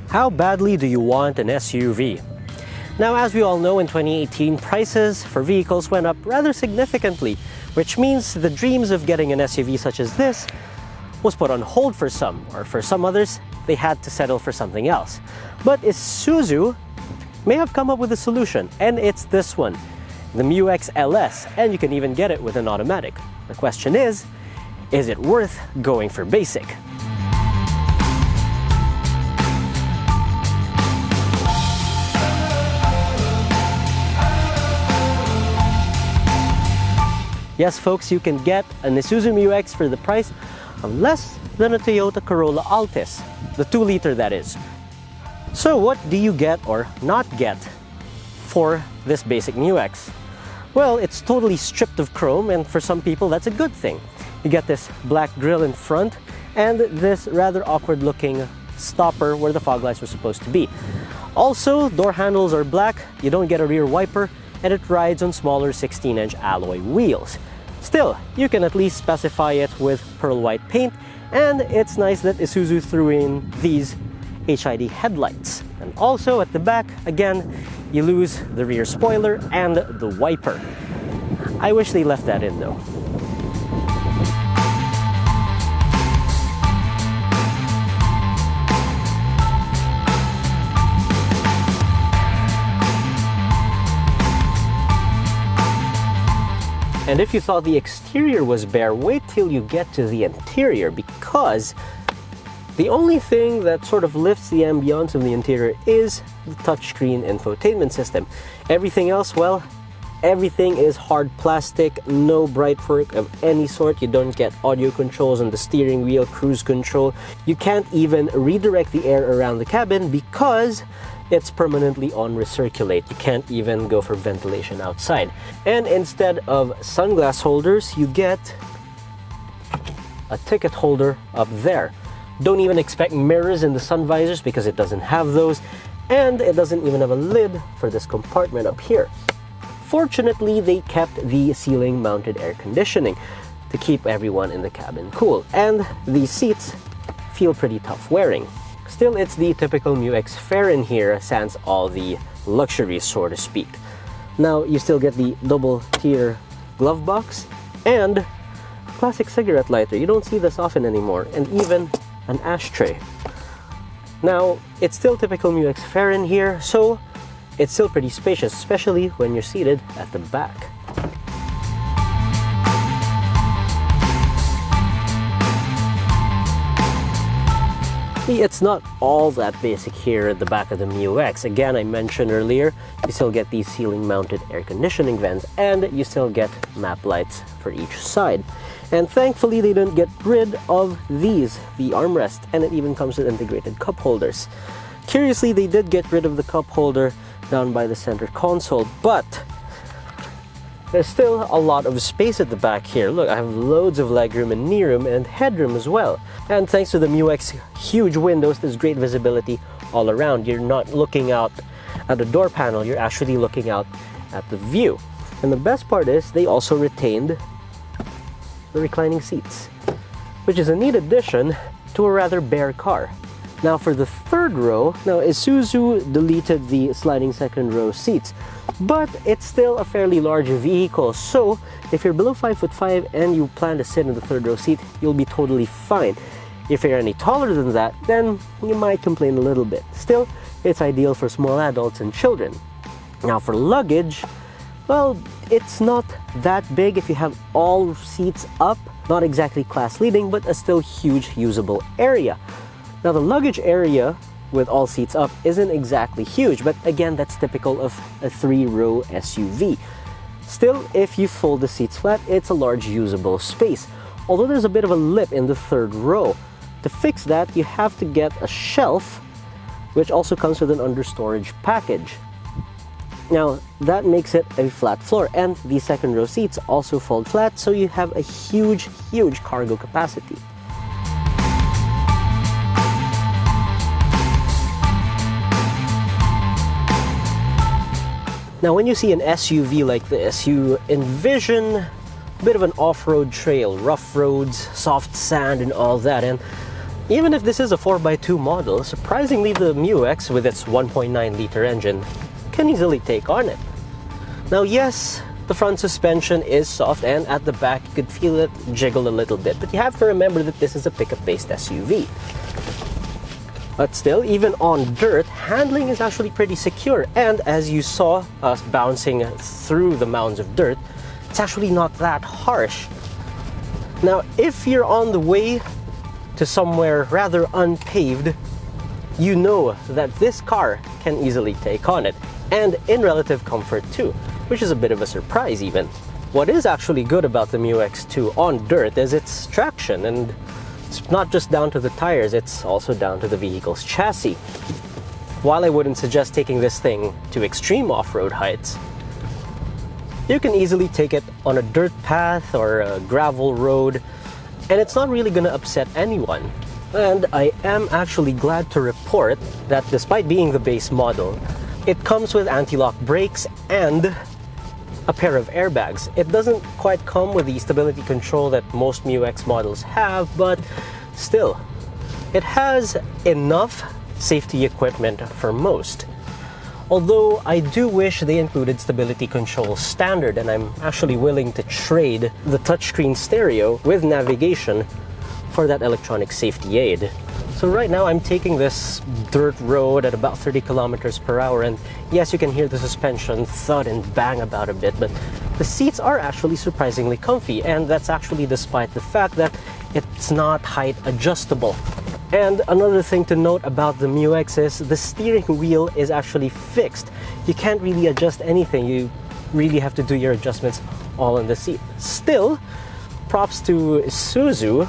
How badly do you want an SUV? Now, as we all know, in 2018, prices for vehicles went up rather significantly, which means the dreams of getting an SUV such as this was put on hold for some, or for some others, they had to settle for something else. But Isuzu may have come up with a solution, and it's this one, the MU-X LS, and you can even get it with an automatic. The question is it worth going for basic? Yes, folks, you can get an Isuzu MU-X for the price of less than a Toyota Corolla Altis, the 2-liter that is. So what do you get or not get for this basic MU-X? Well, it's totally stripped of chrome, and for some people that's a good thing. You get this black grille in front and this rather awkward looking stopper where the fog lights were supposed to be. Also, door handles are black, you don't get a rear wiper, and it rides on smaller 16-inch alloy wheels. Still, you can at least specify it with pearl white paint, and it's nice that Isuzu threw in these HID headlights. And also at the back, again, you lose the rear spoiler and the wiper. I wish they left that in though. And if you thought the exterior was bare, wait till you get to the interior, because the only thing that sort of lifts the ambiance of the interior is the touchscreen infotainment system. Everything else, well, everything is hard plastic, no bright work of any sort. You don't get audio controls on the steering wheel, cruise control. You can't even redirect the air around the cabin because it's permanently on recirculate. You can't even go for ventilation outside. And instead of sunglass holders, you get a ticket holder up there. Don't even expect mirrors in the sun visors because it doesn't have those, and it doesn't even have a lid for this compartment up here. Fortunately, they kept the ceiling mounted air conditioning to keep everyone in the cabin cool, and these seats feel pretty tough wearing. Still, it's the typical MU-X fare in here, sans all the luxuries, so to speak. Now, you still get the double tier glove box and classic cigarette lighter. You don't see this often anymore, and even an ashtray. Now, it's still typical MU-X fare in here, so it's still pretty spacious, especially when you're seated at the back. It's not all that basic here at the back of the MU-X. Again, I mentioned earlier, you still get these ceiling mounted air conditioning vents, and you still get map lights for each side. And thankfully, they didn't get rid of these, the armrest, and it even comes with integrated cup holders. Curiously, they did get rid of the cup holder down by the center console, but there's still a lot of space at the back here. Look, I have loads of legroom and kneeroom and headroom as well. And thanks to the MU-X huge windows, there's great visibility all around. You're not looking out at the door panel, you're actually looking out at the view. And the best part is they also retained the reclining seats, which is a neat addition to a rather bare car. Now for the third row, now Isuzu deleted the sliding second row seats, but it's still a fairly large vehicle, so if you're below 5'5" and you plan to sit in the third row seat, you'll be totally fine. If you're any taller than that, then you might complain a little bit. Still, it's ideal for small adults and children. Now for luggage, well, it's not that big if you have all seats up. Not exactly class leading, but a still huge usable area. Now the luggage area with all seats up isn't exactly huge, but again, that's typical of a 3-row SUV. Still, if you fold the seats flat, it's a large usable space, although there's a bit of a lip in the third row. To fix that, you have to get a shelf, which also comes with an understorage package. Now, that makes it a flat floor, and the second row seats also fold flat, so you have a huge cargo capacity. Now, when you see an SUV like this, you envision a bit of an off-road trail, rough roads, soft sand, and all that. And Even if this is a 4x2 model, surprisingly the MU-X with its 1.9-liter engine can easily take on it. Now yes, the front suspension is soft, and at the back you could feel it jiggle a little bit, but you have to remember that this is a pickup-based SUV. But still, even on dirt, handling is actually pretty secure, and as you saw us bouncing through the mounds of dirt, it's actually not that harsh. Now, if you're on the way to somewhere rather unpaved, you know that this car can easily take on it, and in relative comfort too, which is a bit of a surprise even. What is actually good about the MU-X2 on dirt is its traction, and it's not just down to the tires, it's also down to the vehicle's chassis. While I wouldn't suggest taking this thing to extreme off-road heights, you can easily take it on a dirt path or a gravel road, and it's not really going to upset anyone. And I am actually glad to report that despite being the base model, it comes with anti-lock brakes and a pair of airbags. It doesn't quite come with the stability control that most MU-X models have, but still, it has enough safety equipment for most. Although I do wish they included stability control standard, and I'm actually willing to trade the touchscreen stereo with navigation for that electronic safety aid. So right now I'm taking this dirt road at about 30 kilometers per hour, and yes, you can hear the suspension thud and bang about a bit, but the seats are actually surprisingly comfy, and that's actually despite the fact that it's not height adjustable. And another thing to note about the MU-X is the steering wheel is actually fixed. You can't really adjust anything. You really have to do your adjustments all in the seat. Still, props to Isuzu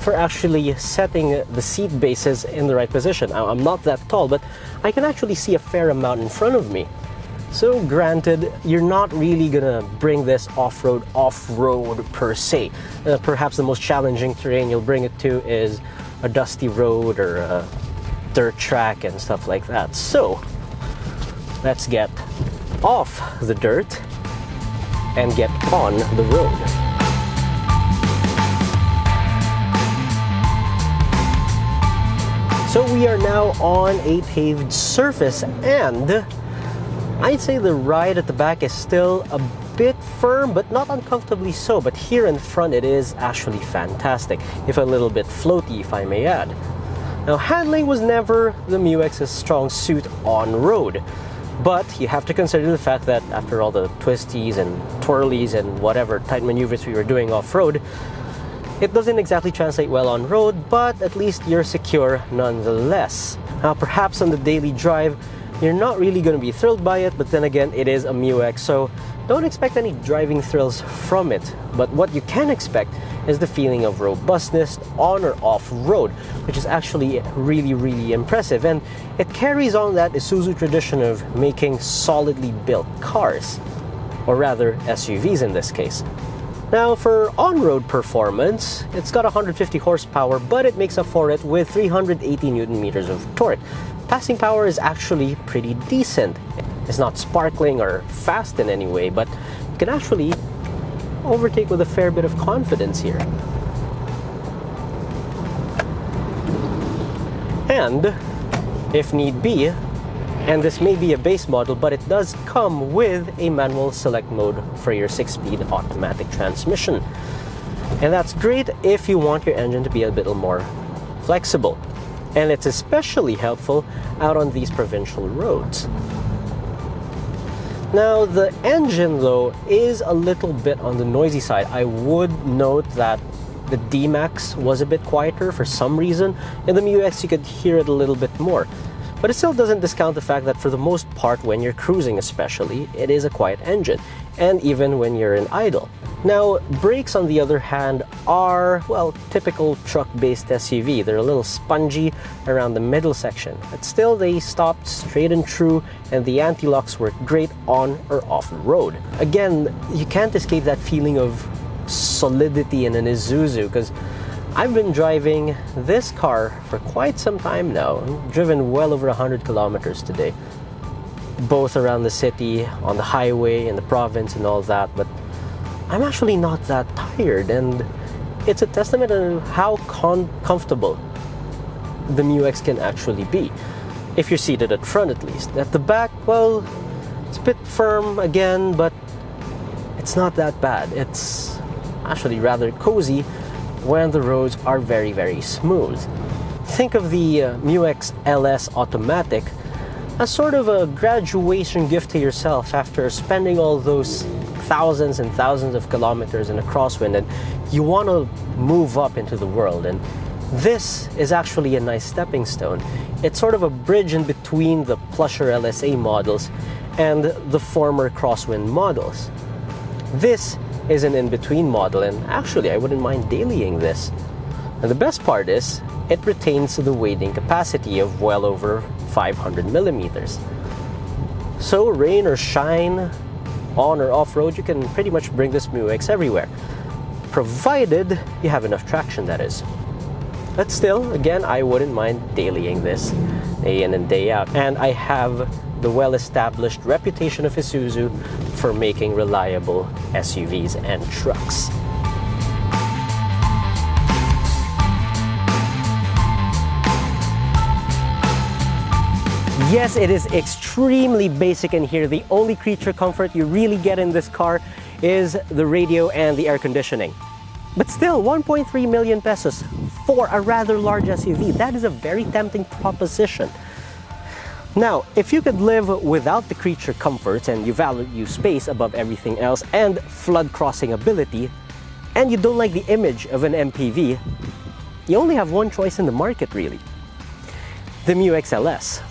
for actually setting the seat bases in the right position. Now, I'm not that tall, but I can actually see a fair amount in front of me. So granted, you're not really gonna bring this off-road per se. Perhaps the most challenging terrain you'll bring it to is a dusty road or a dirt track and stuff like that. So let's get off the dirt and get on the road. So we are now on a paved surface, and I'd say the ride at the back is still a bit firm, but not uncomfortably so. But here in front it is actually fantastic, if a little bit floaty, if I may add. Now, handling was never the MU-X's strong suit on road, but you have to consider the fact that after all the twisties and twirlies and whatever tight maneuvers we were doing off-road, it doesn't exactly translate well on road, but at least you're secure nonetheless. Now, perhaps on the daily drive, you're not really going to be thrilled by it, but then again, it is a MU-X, so don't expect any driving thrills from it. But what you can expect is the feeling of robustness on or off-road, which is actually really impressive, and it carries on that Isuzu tradition of making solidly built cars, or rather SUVs in this case. Now, for on-road performance, it's got 150 horsepower, but it makes up for it with 380 Newton meters of torque. Passing power is actually pretty decent. It's not sparkling or fast in any way, but you can actually overtake with a fair bit of confidence here. And if need be, and this may be a base model, but it does come with a manual select mode for your 6-speed automatic transmission. And that's great if you want your engine to be a bit more flexible. And it's especially helpful out on these provincial roads. Now, the engine, though, is a little bit on the noisy side. I would note that the D-Max was a bit quieter for some reason. In the MU-X, you could hear it a little bit more. But it still doesn't discount the fact that for the most part, when you're cruising especially, it is a quiet engine, and even when you're in idle. Now, brakes on the other hand are, well, typical truck-based SUV. They're a little spongy around the middle section, but still they stopped straight and true, and the anti-locks work great on or off the road. Again, you can't escape that feeling of solidity in an Isuzu, because I've been driving this car for quite some time now. I've driven well over 100 kilometers today, both around the city, on the highway, in the province and all that, but I'm actually not that tired, and it's a testament to how comfortable the MU-X can actually be, if you're seated at front at least. At the back, well, it's a bit firm again, but it's not that bad. It's actually rather cozy when the roads are very, very smooth. Think of the MU-X LS Automatic as sort of a graduation gift to yourself after spending all those thousands and thousands of kilometers in a Crosswind, and you want to move up into the world. And this is actually a nice stepping stone. It's sort of a bridge in between the plusher LSA models and the former Crosswind models. This is an in-between model, and actually I wouldn't mind dailying this. And the best part is, it retains the weighting capacity of well over 500 millimeters. So rain or shine, on or off-road, you can pretty much bring this MU-X everywhere, provided you have enough traction, that is. But still, again, I wouldn't mind dailying this day in and day out. And I have the well-established reputation of Isuzu for making reliable SUVs and trucks. Yes, it is extremely basic in here. The only creature comfort you really get in this car is the radio and the air conditioning. But still, 1.3 million pesos for a rather large SUV. That is a very tempting proposition. Now, if you could live without the creature comforts and you value space above everything else and flood crossing ability, and you don't like the image of an MPV, you only have one choice in the market, really. The MU-X LS.